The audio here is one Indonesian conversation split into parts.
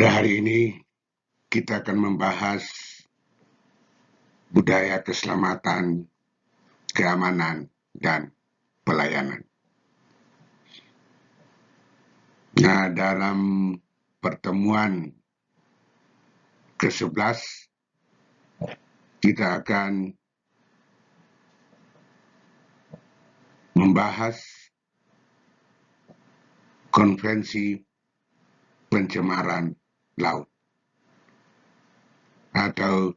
Pada hari ini kita akan membahas budaya keselamatan, keamanan, dan pelayanan. Nah, dalam pertemuan ke-11 kita akan membahas konvensi pencemaran laut atau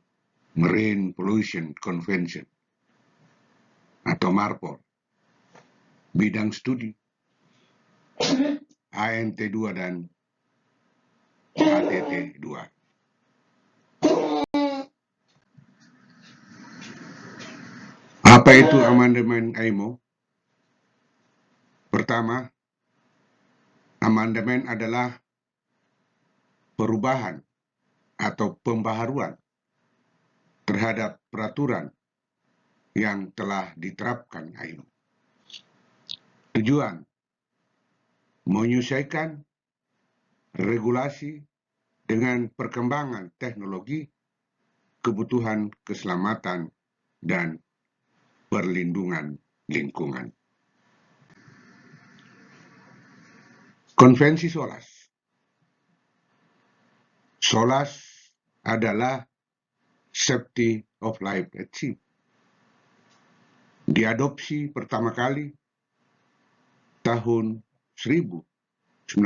Marine Pollution Convention atau MARPOL, bidang studi ANT 2 dan ATT 2. Apa itu amandemen AIMO? Pertama, amandemen adalah perubahan atau pembaharuan terhadap peraturan yang telah diterapkan AIMO. Tujuan menyesuaikan regulasi dengan perkembangan teknologi, kebutuhan keselamatan, dan perlindungan lingkungan. Konvensi SOLAS. SOLAS adalah Safety of Life at Sea. Diadopsi pertama kali tahun 1914.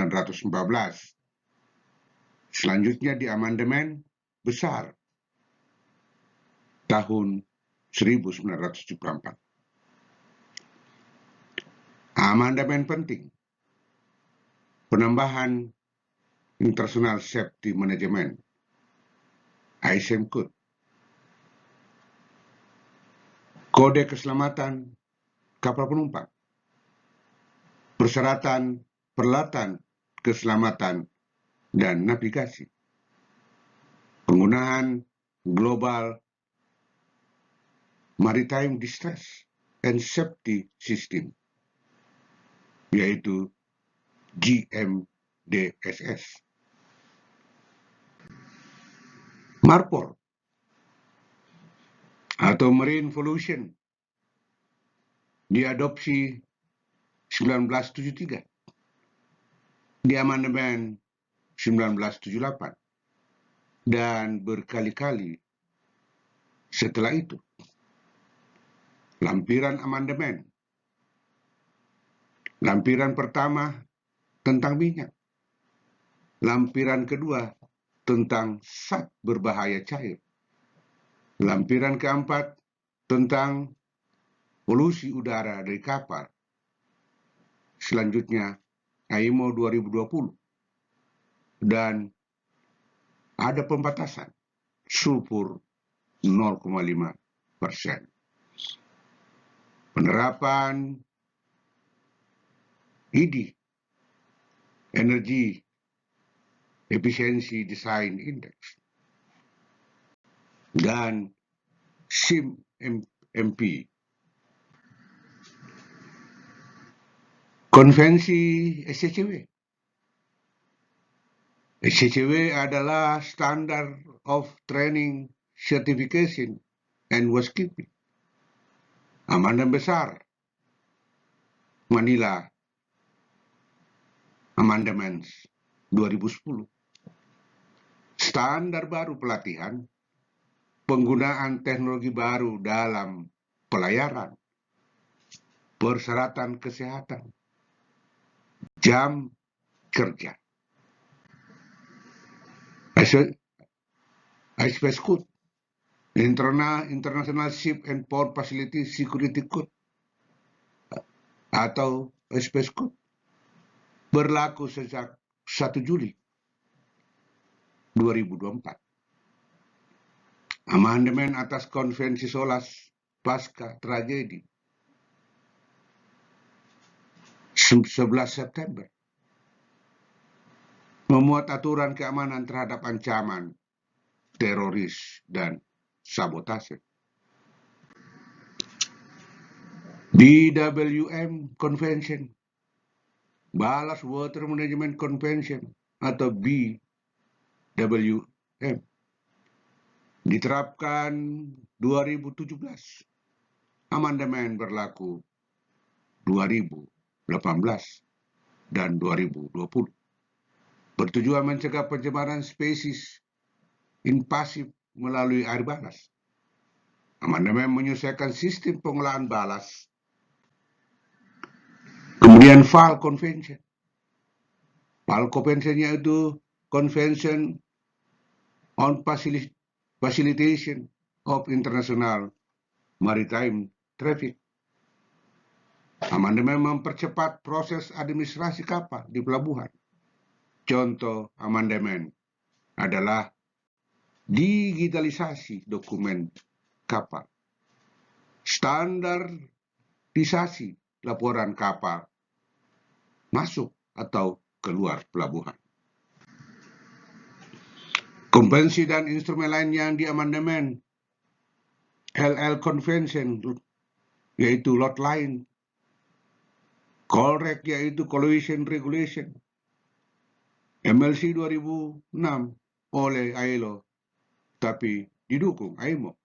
Selanjutnya diamandemen besar tahun 1974. Amandemen penting. Penambahan International Safety Management ISM Code. Kode keselamatan kapal penumpang. Persyaratan peralatan keselamatan dan navigasi. Penggunaan Global Maritime Distress and Safety System, yaitu GMDSS. MARPOL atau Marine Pollution diadopsi 1973, diamandemen 1978, dan berkali-kali setelah itu. Lampiran amandemen. Lampiran pertama tentang minyak. Lampiran kedua tentang zat berbahaya cair. Lampiran keempat tentang polusi udara dari kapal. Selanjutnya AIMO 2020. Dan ada pembatasan sulfur 0,5%. Penerapan ED, Energy Efficiency Design Index, dan SIM-MP. Konvensi SCCW. SCCW adalah Standard of Training Certification and Housekeeping. Amandemen besar Manila Amendments 2010. Standar baru pelatihan, penggunaan teknologi baru dalam pelayaran, persyaratan kesehatan, jam kerja. ISPS Code, International Ship and Port Facility Security Code atau ISPS Code, berlaku sejak 1 Juli 2024. Amandemen atas Konvensi SOLAS pasca tragedi 11 September memuat aturan keamanan terhadap ancaman teroris dan sabotase. BWM Convention, Ballast Water Management Convention atau WM. Diterapkan 2017. Amandemen berlaku 2018 dan 2020. Bertujuan mencegah pencemaran spesies invasif melalui air balas. Amandemen menyesuaikan sistem pengolahan balas. Kemudian FAL Convention. FAL Convention-nya itu Convention on Facilitation of International Maritime Traffic. Amandemen mempercepat proses administrasi kapal di pelabuhan. Contoh amandemen adalah digitalisasi dokumen kapal, standarisasi laporan kapal masuk atau keluar pelabuhan. Konvensi dan instrumen lain yang diamandemen LL Convention yaitu lot line, COLREG yaitu Collision Regulation, MLC 2006 oleh ILO tapi didukung IMO.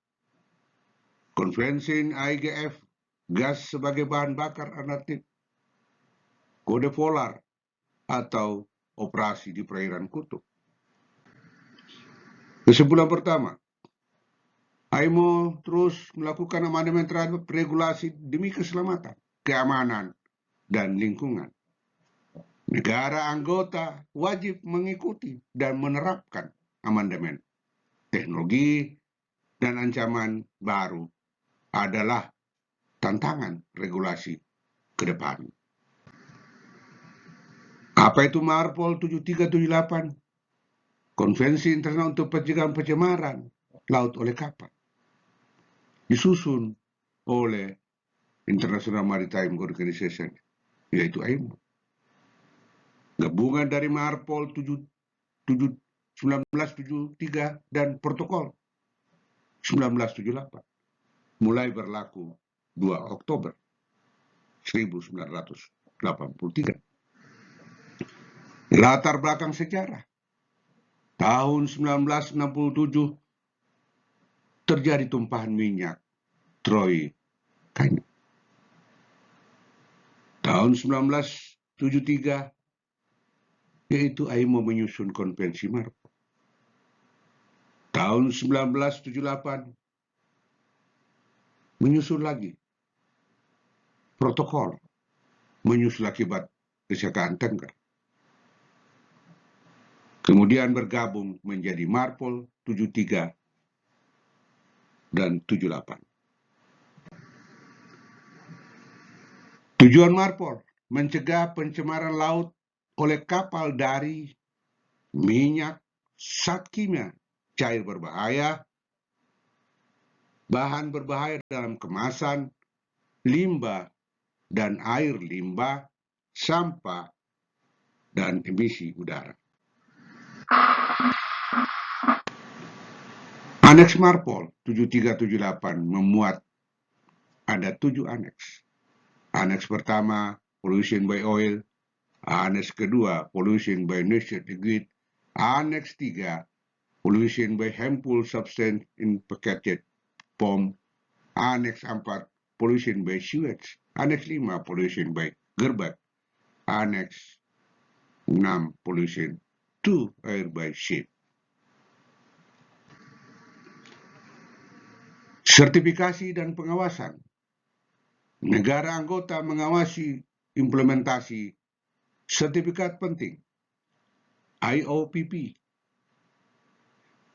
Konvensi IGF, gas sebagai bahan bakar alternatif, kode polar atau operasi di perairan kutub. Kesimpulan pertama, IMO terus melakukan amandemen terhadap regulasi demi keselamatan, keamanan, dan lingkungan. Negara anggota wajib mengikuti dan menerapkan amandemen. Teknologi dan ancaman baru adalah tantangan regulasi ke depan. Apa itu MARPOL 7378? Konvensi Internasional untuk Pencegahan Pencemaran Laut oleh Kapal. Disusun oleh International Maritime Organization, yaitu IMO. Gabungan dari MARPOL 1973 dan Protokol 1978 mulai berlaku 2 Oktober 1983. Latar belakang sejarah. Tahun 1967 terjadi tumpahan minyak Troy Canyon. Tahun 1973 yaitu IMO menyusun konvensi MARPOL. Tahun 1978 menyusun lagi protokol menyusul akibat kecelakaan tanker. Kemudian bergabung menjadi MARPOL 73 dan 78. Tujuan MARPOL mencegah pencemaran laut oleh kapal dari minyak, zat kimia, cair berbahaya, bahan berbahaya dalam kemasan, limbah dan air limbah, sampah, dan emisi udara. Aneks MARPOL 7378 memuat ada 7 aneks. Aneks pertama, pollution by oil. Aneks kedua, pollution by natural liquid. Aneks 3, pollution by harmful substance in packaged form. Aneks 4, pollution by sewage. Aneks 5, pollution by garbage. Aneks 6, pollution to air by ship. Sertifikasi dan pengawasan. Negara anggota mengawasi implementasi sertifikat penting, IOPP,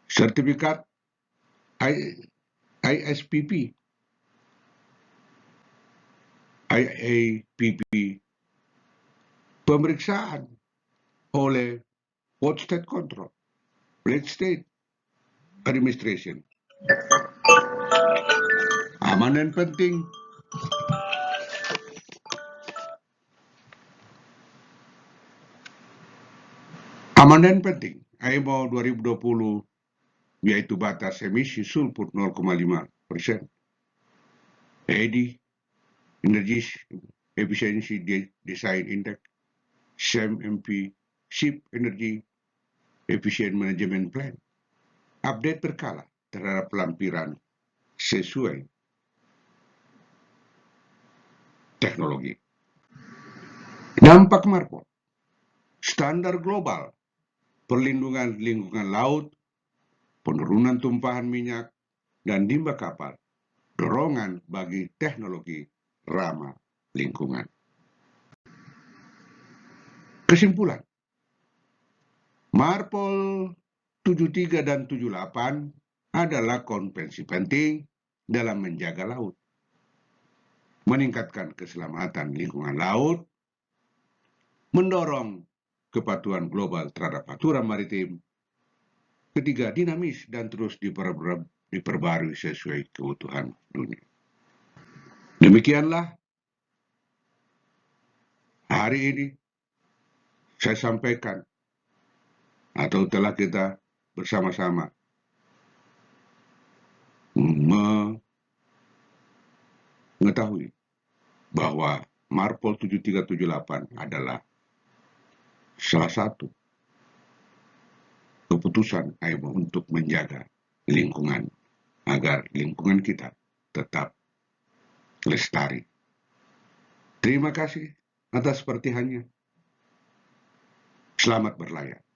sertifikat ISPP, IAPP, pemeriksaan oleh Port State Control, Fleet State Administration. Amandemen penting. Amandemen penting IMO 2020 yaitu batas emisi sulfur 0,5%. EDI, Energy Efficiency Design Index, SEMMP, Ship Energy efficient management plan, update berkala terhadap lampiran sesuai teknologi. Dampak Marpol, standar global, perlindungan lingkungan laut, penurunan tumpahan minyak, dan limbah kapal, dorongan bagi teknologi ramah lingkungan. Kesimpulan, Marpol 73 dan 78 adalah konvensi penting dalam menjaga laut, meningkatkan keselamatan lingkungan laut, mendorong kepatuhan global terhadap aturan maritim, ketiga dinamis dan terus diperbarui sesuai kebutuhan dunia. Demikianlah hari ini saya sampaikan atau telah kita bersama-sama mengetahui bahwa Marpol 7378 adalah salah satu keputusan IMO untuk menjaga lingkungan agar lingkungan kita tetap lestari. Terima kasih atas perhatiannya. Selamat berlayar.